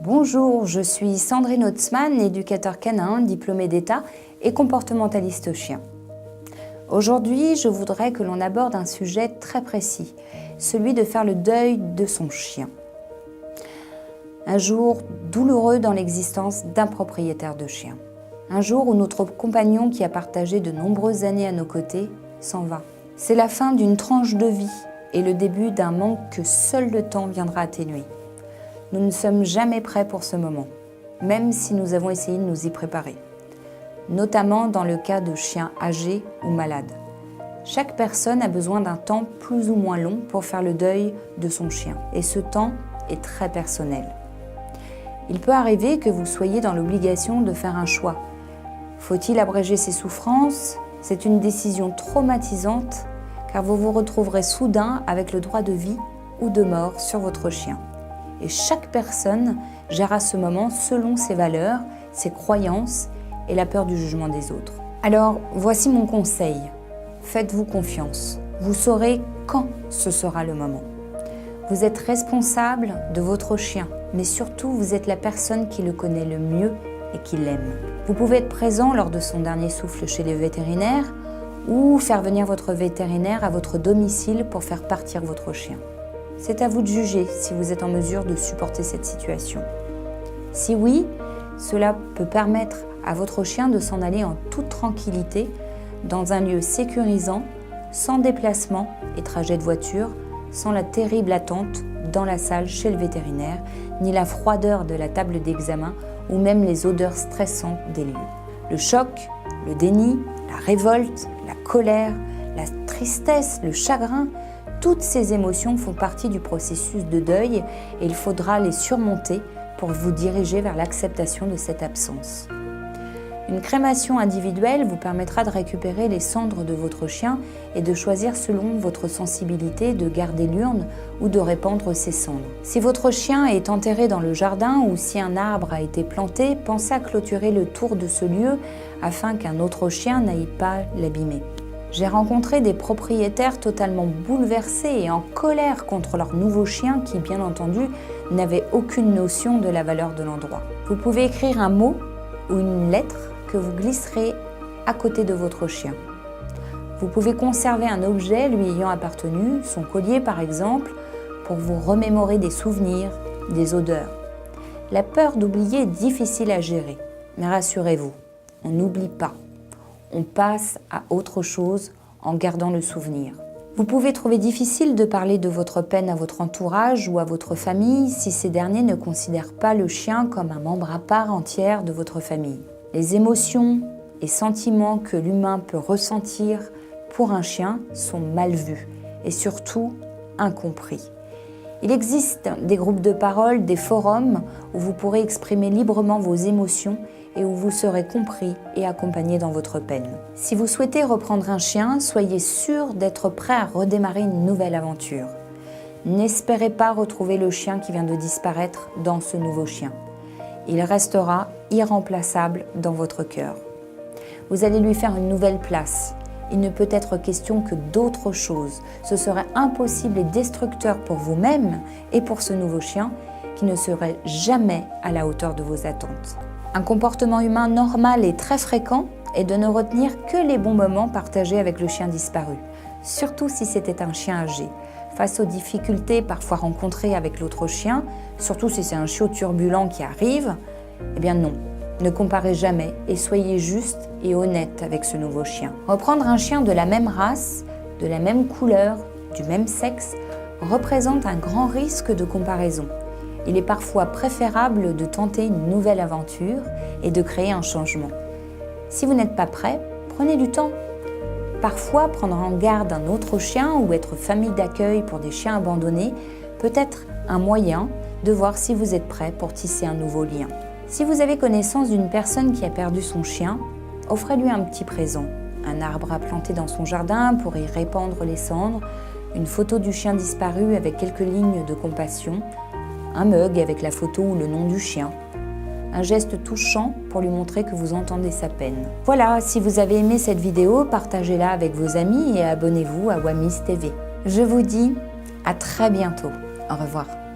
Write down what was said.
Bonjour, je suis Sandrine Hautzmann, éducateur canin, diplômée d'État et comportementaliste chien. Aujourd'hui, je voudrais que l'on aborde un sujet très précis, celui de faire le deuil de son chien. Un jour douloureux dans l'existence d'un propriétaire de chien. Un jour où notre compagnon qui a partagé de nombreuses années à nos côtés s'en va. C'est la fin d'une tranche de vie et le début d'un manque que seul le temps viendra atténuer. Nous ne sommes jamais prêts pour ce moment, même si nous avons essayé de nous y préparer, notamment dans le cas de chiens âgés ou malades. Chaque personne a besoin d'un temps plus ou moins long pour faire le deuil de son chien, et ce temps est très personnel. Il peut arriver que vous soyez dans l'obligation de faire un choix. Faut-il abréger ses souffrances? C'est une décision traumatisante, car vous vous retrouverez soudain avec le droit de vie ou de mort sur votre chien. Et chaque personne gérera ce moment selon ses valeurs, ses croyances et la peur du jugement des autres. Alors, voici mon conseil. Faites-vous confiance. Vous saurez quand ce sera le moment. Vous êtes responsable de votre chien, mais surtout, vous êtes la personne qui le connaît le mieux et qui l'aime. Vous pouvez être présent lors de son dernier souffle chez le vétérinaire ou faire venir votre vétérinaire à votre domicile pour faire partir votre chien. C'est à vous de juger si vous êtes en mesure de supporter cette situation. Si oui, cela peut permettre à votre chien de s'en aller en toute tranquillité dans un lieu sécurisant, sans déplacement et trajet de voiture, sans la terrible attente dans la salle chez le vétérinaire, ni la froideur de la table d'examen ou même les odeurs stressantes des lieux. Le choc, le déni, la révolte, la colère, la tristesse, le chagrin, toutes ces émotions font partie du processus de deuil et il faudra les surmonter pour vous diriger vers l'acceptation de cette absence. Une crémation individuelle vous permettra de récupérer les cendres de votre chien et de choisir selon votre sensibilité de garder l'urne ou de répandre ses cendres. Si votre chien est enterré dans le jardin ou si un arbre a été planté, pensez à clôturer le tour de ce lieu afin qu'un autre chien n'aille pas l'abîmer. J'ai rencontré des propriétaires totalement bouleversés et en colère contre leur nouveau chien qui, bien entendu, n'avait aucune notion de la valeur de l'endroit. Vous pouvez écrire un mot ou une lettre que vous glisserez à côté de votre chien. Vous pouvez conserver un objet lui ayant appartenu, son collier par exemple, pour vous remémorer des souvenirs, des odeurs. La peur d'oublier est difficile à gérer, mais rassurez-vous, on n'oublie pas. On passe à autre chose en gardant le souvenir. Vous pouvez trouver difficile de parler de votre peine à votre entourage ou à votre famille si ces derniers ne considèrent pas le chien comme un membre à part entière de votre famille. Les émotions et sentiments que l'humain peut ressentir pour un chien sont mal vus et surtout incompris. Il existe des groupes de parole, des forums où vous pourrez exprimer librement vos émotions et où vous serez compris et accompagné dans votre peine. Si vous souhaitez reprendre un chien, soyez sûr d'être prêt à redémarrer une nouvelle aventure. N'espérez pas retrouver le chien qui vient de disparaître dans ce nouveau chien. Il restera irremplaçable dans votre cœur. Vous allez lui faire une nouvelle place. Il ne peut être question que d'autre chose. Ce serait impossible et destructeur pour vous-même et pour ce nouveau chien qui ne serait jamais à la hauteur de vos attentes. Un comportement humain normal et très fréquent est de ne retenir que les bons moments partagés avec le chien disparu, surtout si c'était un chien âgé. Face aux difficultés parfois rencontrées avec l'autre chien, surtout si c'est un chiot turbulent qui arrive, eh bien non, ne comparez jamais et soyez juste et honnête avec ce nouveau chien. Reprendre un chien de la même race, de la même couleur, du même sexe, représente un grand risque de comparaison. Il est parfois préférable de tenter une nouvelle aventure et de créer un changement. Si vous n'êtes pas prêt, prenez du temps. Parfois, prendre en garde un autre chien ou être famille d'accueil pour des chiens abandonnés peut être un moyen de voir si vous êtes prêt pour tisser un nouveau lien. Si vous avez connaissance d'une personne qui a perdu son chien, offrez-lui un petit présent. Un arbre à planter dans son jardin pour y répandre les cendres, une photo du chien disparu avec quelques lignes de compassion, un mug avec la photo ou le nom du chien, un geste touchant pour lui montrer que vous entendez sa peine. Voilà, si vous avez aimé cette vidéo, partagez-la avec vos amis et abonnez-vous à Wamis TV. Je vous dis à très bientôt. Au revoir.